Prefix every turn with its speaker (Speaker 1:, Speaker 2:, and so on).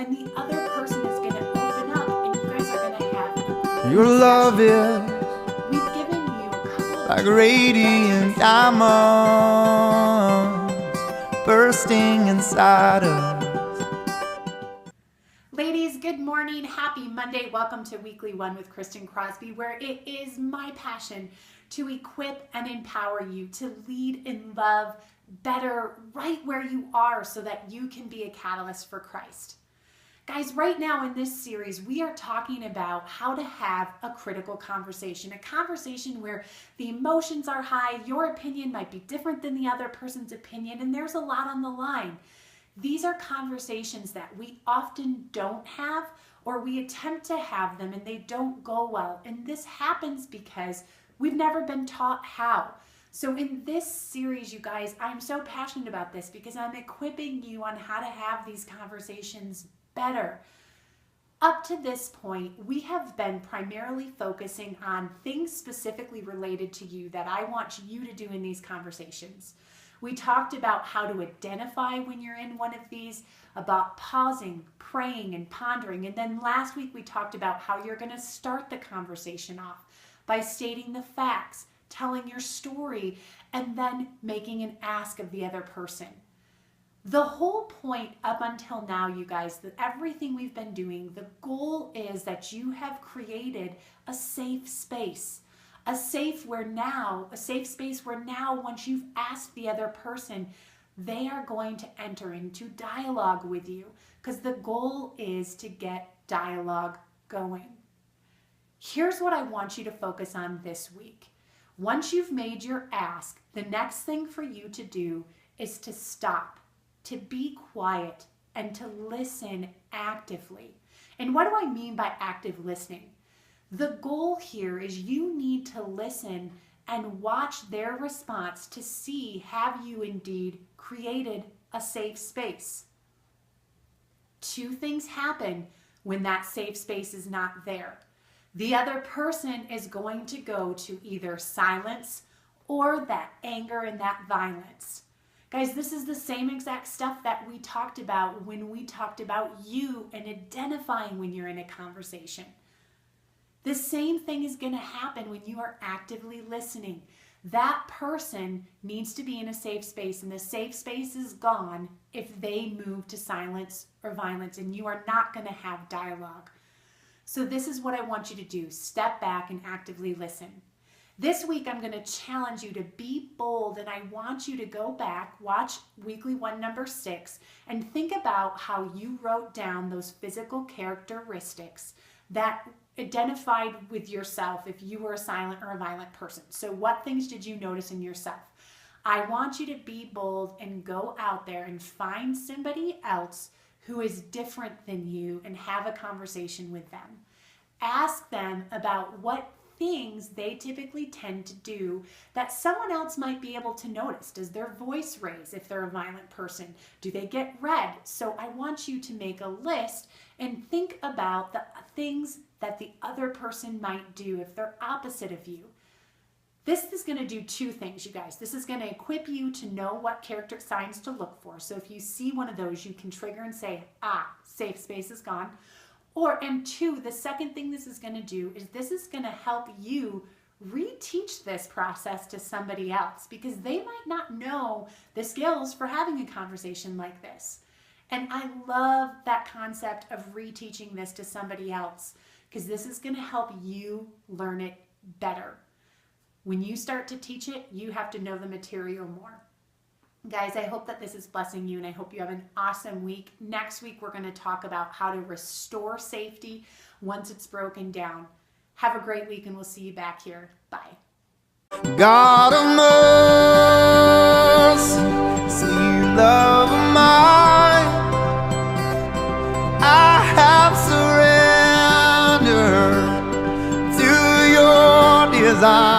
Speaker 1: and the other person is going to open up, and you guys are going to have a
Speaker 2: Your love
Speaker 1: session.
Speaker 2: is
Speaker 1: We've given you a couple of
Speaker 2: like radiant diamonds bursting inside us.
Speaker 1: Ladies, good morning. Happy Monday. Welcome to Weekly One with Christin Crosby, where it is my passion to equip and empower you to lead in love better right where you are so that you can be a catalyst for Christ. Guys, right now in this series, we are talking about how to have a critical conversation, a conversation where the emotions are high, your opinion might be different than the other person's opinion, and there's a lot on the line. These are conversations that we often don't have, or we attempt to have them and they don't go well. And this happens because we've never been taught how. So in this series, you guys, I'm so passionate about this because I'm equipping you on how to have these conversations better. Up to this point, we have been primarily focusing on things specifically related to you that I want you to do in these conversations. We talked about how to identify when you're in one of these, about pausing, praying, and pondering. And then last week we talked about how you're going to start the conversation off by stating the facts, telling your story, and then making an ask of the other person. The whole point up until now, you guys, that everything we've been doing, the goal is that you have created a safe space. A safe space where now, once you've asked the other person, they are going to enter into dialogue with you, because the goal is to get dialogue going. Here's what I want you to focus on this week. Once you've made your ask, the next thing for you to do is to stop, to be quiet, and to listen actively. And what do I mean by active listening? The goal here is you need to listen and watch their response to see, have you indeed created a safe space? Two things happen when that safe space is not there. The other person is going to go to either silence or that anger and that violence. Guys, this is the same exact stuff that we talked about when we talked about you and identifying when you're in a conversation. The same thing is going to happen when you are actively listening. That person needs to be in a safe space, and the safe space is gone if they move to silence or violence, and you are not going to have dialogue. So this is what I want you to do. Step back and actively listen. This week, I'm going to challenge you to be bold, and I want you to go back, watch Weekly One number 6, and think about how you wrote down those physical characteristics that identified with yourself if you were a silent or a violent person. So what things did you notice in yourself? I want you to be bold and go out there and find somebody else who is different than you and have a conversation with them. Ask them about what things they typically tend to do that someone else might be able to notice. Does their voice raise if they're a violent person? Do they get red? So I want you to make a list and think about the things that the other person might do if they're opposite of you. This is going to do two things, you guys. This is going to equip you to know what character signs to look for. So if you see one of those, you can trigger and say, safe space is gone. And two, the second thing this is going to do is this is going to help you reteach this process to somebody else, because they might not know the skills for having a conversation like this. And I love that concept of reteaching this to somebody else, because this is going to help you learn it better. When you start to teach it, you have to know the material more. Guys, I hope that this is blessing you, and I hope you have an awesome week. Next week, we're going to talk about how to restore safety once it's broken down. Have a great week, and we'll see you back here. Bye.
Speaker 2: God of mercy, see love of mine, I have surrendered to your desire.